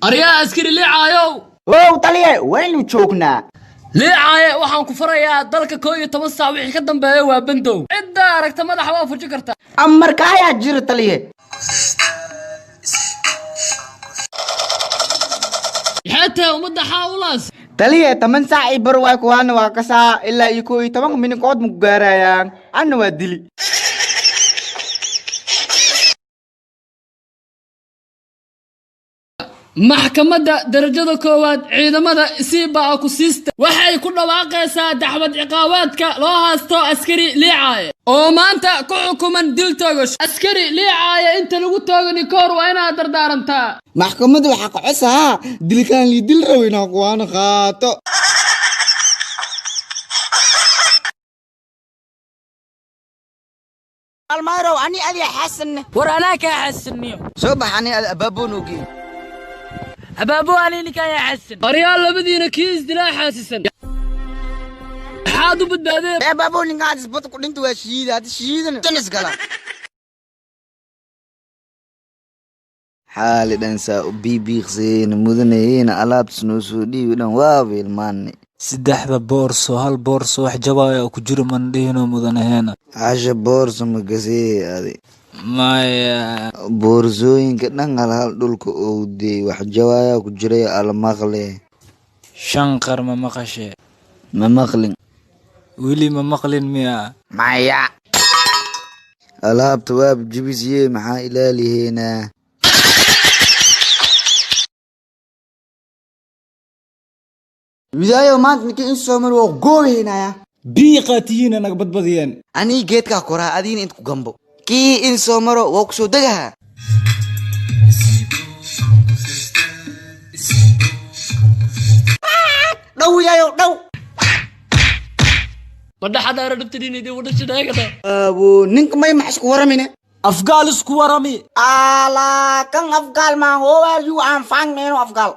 أريا أسكري لي عايو واو طليع وين شوكنا لي عاي waxaan ku farayaa dalka 12 saac wixii ka dambeeyay waa bandow cid aragta madaxa waa fuji karta amarka ayaa jira taliye حتى umada xawlaas taliye 8 saac ay bar waa kuwana waa ka saa ilaa 12 min kood mu gaarayaan anna waa dili maxkamadda darajada koowaad ciidamada isiiba ku siista waxay ku dhawaaqaysaa dacwad ciqaabaadka loo haasto askari liicaaye oo maanta ku xukuman dil toogash askari liicaaye inta lagu toogani koor waa inaad dardaarantaa maxkamaddu waxa ka cosaha dilkaan li dil rawina kuwana qaato almayro ani adi xasan war anaka xasaniyo soo baxani abaaboonogi أبابو أنا كان يحسن أريال لبدينا كيس دلا حاسسن حادو بالدادين أبابو اللي قاعد يثبت كل أنتوا شيء هذا شيء تنس قلا حال دنسا بيبي خزين مدنين ألعاب سنوسودي ودن وافي الماني سدحدا بورسو هل بورسو wax jabaaya oo ku jiro mandheeno mudanaheena عاش بورسو مقاسي هذه maya boorsooyinka dhan hal dhulka oo deey wax jawaaya ku jiray al maqle shanqar ma maqashe ma maqlin wili ma maqlin miya maya alaabta waab jibisiye maxaa ilaaliheena midaayo maanta ninkii in soo mar oo gooynaya biiqatiina nag badbadiyeen ani geedka koraa adiin int ku gambo kii in soo maro waa ku soo dagaha dhow yayo dhow badda xadaara dhabtadiinidii wadha shidheegada abo ninka may max isku waramine afgaal isku warami ala kan afgaal ma hoowa you am fang meno afgaal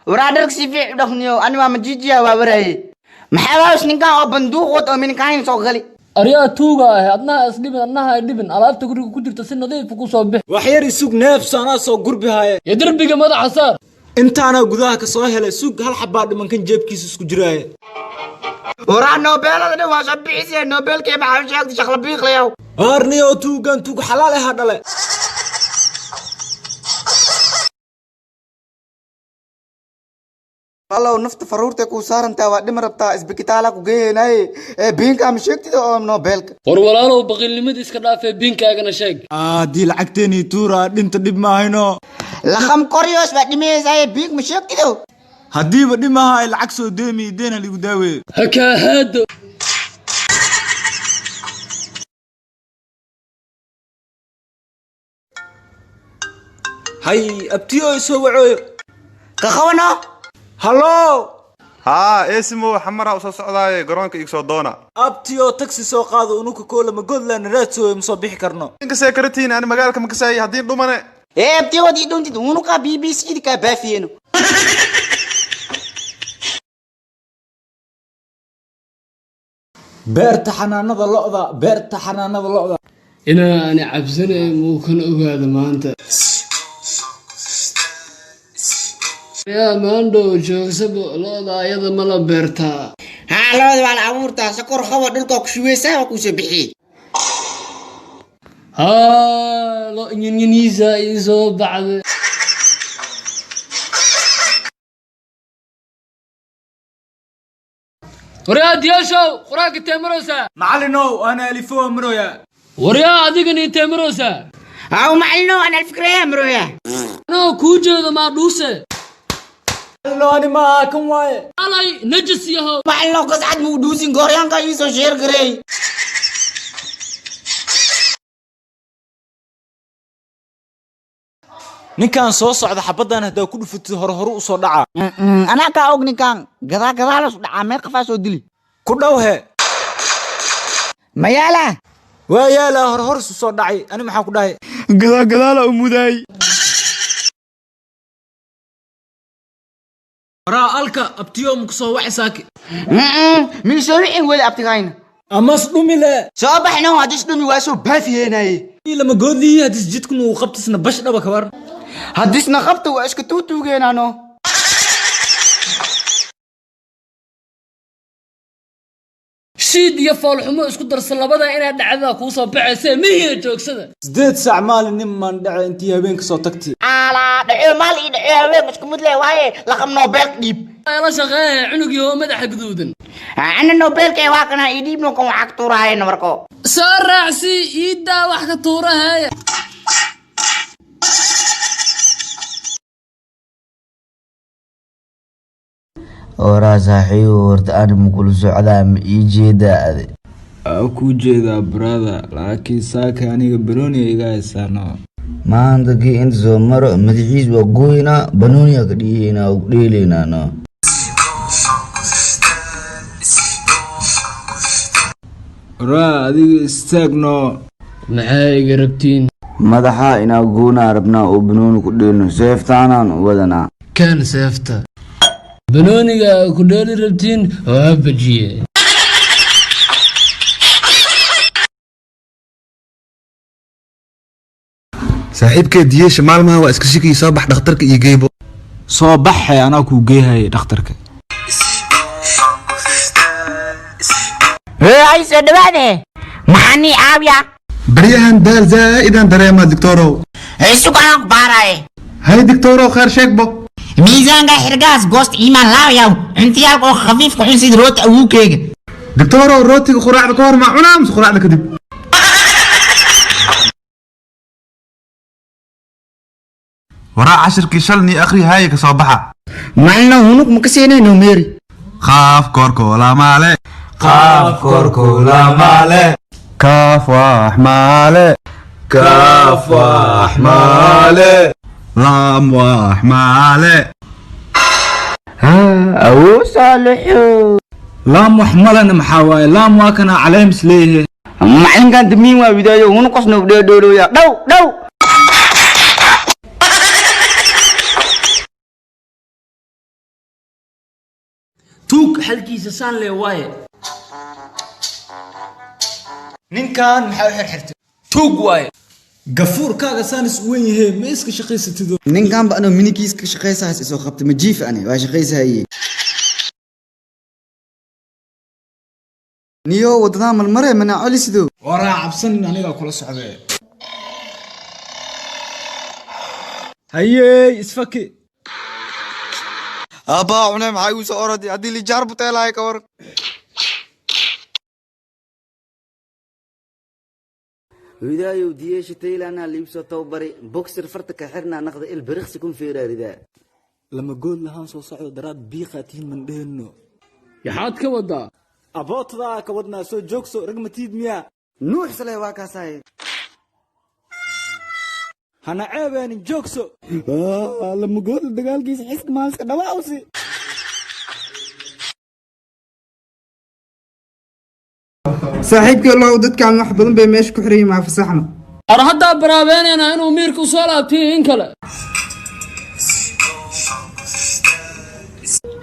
ورادرك سيفي دخنيو أنا ما مجيجيا وابرهي محاواش نكان أو بندوق وطو من كاين سوغلي أريا توغا أدناها أسليبن أنها يدبن ألعاب تقولي كدر تسن نظيف وكوسو به waxyar isug neefs ana soo gurbi haye يدرب بيجا ماذا حسار intaana gudaha ka soo helay sug hal xabaa dhimankan jeebkiisa isku jiraaye ورا نوبل هذا واش بيسي نوبل كيف عارف شيء شغله بيخ ليو arniyo tuugan tuug xalaal ah dhale والله نفط فرورتك وصار waa dhim rabtaa isbitaala ku geeyay biinka am sheegtida oo Nobelka war walaalow baqilnimada iska dhaafay biinkaagana sheeg dii lacagteeni tuura dhinta dhib ma hayno lakham qoriyos ba dhimeysay biink ma sheegtido hadiiba dhimaha ay lacag soo deemi deena ligu daaweey haka hado hay abtiyo soo wacoyo ka khawano hallo ها اسمه حمرها وصو سعوداي قرونك يكسو دونا abtiyo taxi soo qaado unuka koola ma godlaan raadso ma soo bixi karno انك سيكرتين انا مقالك مكساي هدين دومانه بتي ودي دونتي unuka BBC ka baafiyeno beerta xanaanada lo'da إنا أنا عبسني ممكن أقعد ما أنت يا ماندو شو سبب لا لا يدا ملا بيرتا ها لو wala abuurta sakor khawa dhulka ku shubeysa ku soo bixi ها لا ينيزا يزو بعد ورياد يا شو قراك تمروسا macallinow ana alifo maroya ورياد ديغني تمروسا أو معلنو أنا الفكرة يا مرويا أنا كوجو ما دوسه macallino ma kan waaye علي نجس يهو معلنو قصعد مودوسين غوريان كا يسو شير غري ninkan soo socda xabadan hadaa ku dhufatid hor u soo dhaca أنا كا أوغني كان غدا لا صدع ما قفا سو دلي ku dhaw he ما يالا waa yaala hor soo dhacay ani maxaa ku dhahay غدا لا أموداي ورا ألكا أبتيوم كسو وحساك من سوي ولا أبتغاين أماس دومي لا صباح نو هاديش دمي واسو بافي هناي لما قول لي هديس جيتكن وقبتسنا باش دابا كبر هاديش نخبطو واسكو توتو جينا نو shiid iyo foolxumo isku darsan labada inaad dhacda ku soo baxaysa mihiya joogsada 8 saac maalin niman dhacay intii habeenka soo tagtay ala dhaco maal ii dhaco haween isku mid leh waaye laqab nobel dhiib la shaqeeyo cunugii oo madaxa gaduudan ana nobelkay waa kana ii dhiibno kan wax ka tuuraayna marko soo raacsi iida wax ka tuurahaya ورا صاحي ورد أنا مقول سعدا يجيدا أكو جيدا برادا لكن ساكا أنيق بروني إيقاي سانو ما عندك انت زمر مدحيز وقوينا بنوني قدينا وقليلنا نو را أديق استاقنو maxay garabtiin مدحا إنا قونا ربنا وبنوني قدينا سيفتانا ودنا كان seefta banooniga ku dheeli rabtiin waa bajiye saaxiibkee diyeesha maalmaha waa iska shikii soo bax dhakhtarka iyo geebo soo baxay anaa kuu geehay dhakhtarka هاي سدواده محني عابيا baryahan daal zaa'idan dareemaa digtoorow سوق أنا باراي hay digtoorow kheer sheegbo ميزان قاعد حرقاس قوست إيمان لاويا أنت يالقو خفيف كحين سيد روت أوكيك digtoorow rootiga quraacda ka hor ma cunaa mise quraacda kadib waraa cashirkii shalni akhri haaya ka soo baxa معنا هنوك مكسيني نوميري qaaf koorkoola maale qaaf korkoola maale kaaf wax maale kaaf wax maale laam wax maale أو صالحو laam wax malena maxaa waaye laam waa kana caleemis leeyahay معلن كان دمين وبداية هنوك قصنو بداية دولو يا دو tuug xalkiisa saan lee waaye ninkan maxaa u xirxirtay tuug waaye gafuurkaaga saan is weyn yahay ma iska shaqaysatido نين كان بأنه ميني كيس كشقيسة هسي سو خبط مجيف أنا واش قيسة هي نيو ودنام المرة من علي سدو waraa cabsanin anigaa kula socdee hayey isfaki أبا عنا معي وسأردي عدي لي جرب تلاقي كور ردايو ديش تيلانا ليبسو توبري بوكسر فرتك حرنا ناخذ البرخس يكون في رداء lama good lahaan soo socdo daraad biiqaatiin man dheheno yaxaad ka wadaa abootadaa ka wadnaa soo joogso rag matiid miyaa نوح سلي واكاساي hana ceebeenin joogso lama good dagaalkiisa xiska maaliska dhawaawsi صاحبك الله ودك عن واحد بدن بيمشي كحري مع فسحنا ar haddaa baraabeynayna inuu miirka u soo laabtiyo in kale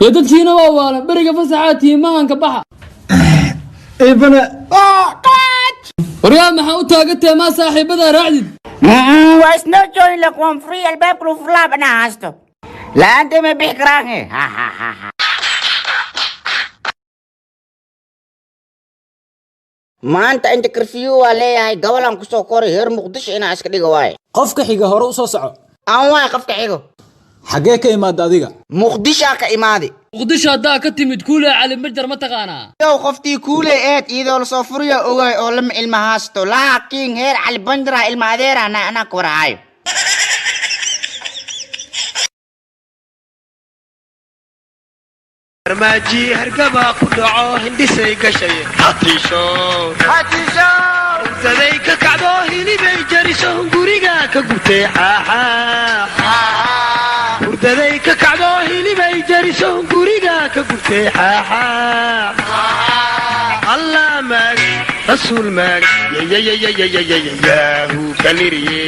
iyo dadkiina waa waala beriga fasaxaa tiimahanka baxa ibana waryaa maxaa u taagantahay maa saaxiibada raacdid واسنو جوين لك وان فري الباب كلو فلاب أنا هاستو لا أنت ما بيكراني ها ها ها ها ما أنت كرفيو عليه هاي قبل أن كسو كوري هير مقدش أنا عسكري قواي qofka xiga hore u soo soco أنا واي قفك حيقو xagee ka imaada adiga مقدش كإمادي muqdisho haddaa ka timid kuuley cali majar ma taqaanaa يو خفتي كولي إيت إذا لصفريا أوغاي أولم إلما هاستو لكن هير على البندرة إلما دير أنا كوراي armaaji hargaba ku dhaco hindhisay gashay hatiisho urdaday ka kacdo hilibay jariso guriga ka gubtay xaaxa urdaday ka kacdo hilibay jariso guriga ka gubtay xaaxa allah maag rasuul maag yaahu kaliriye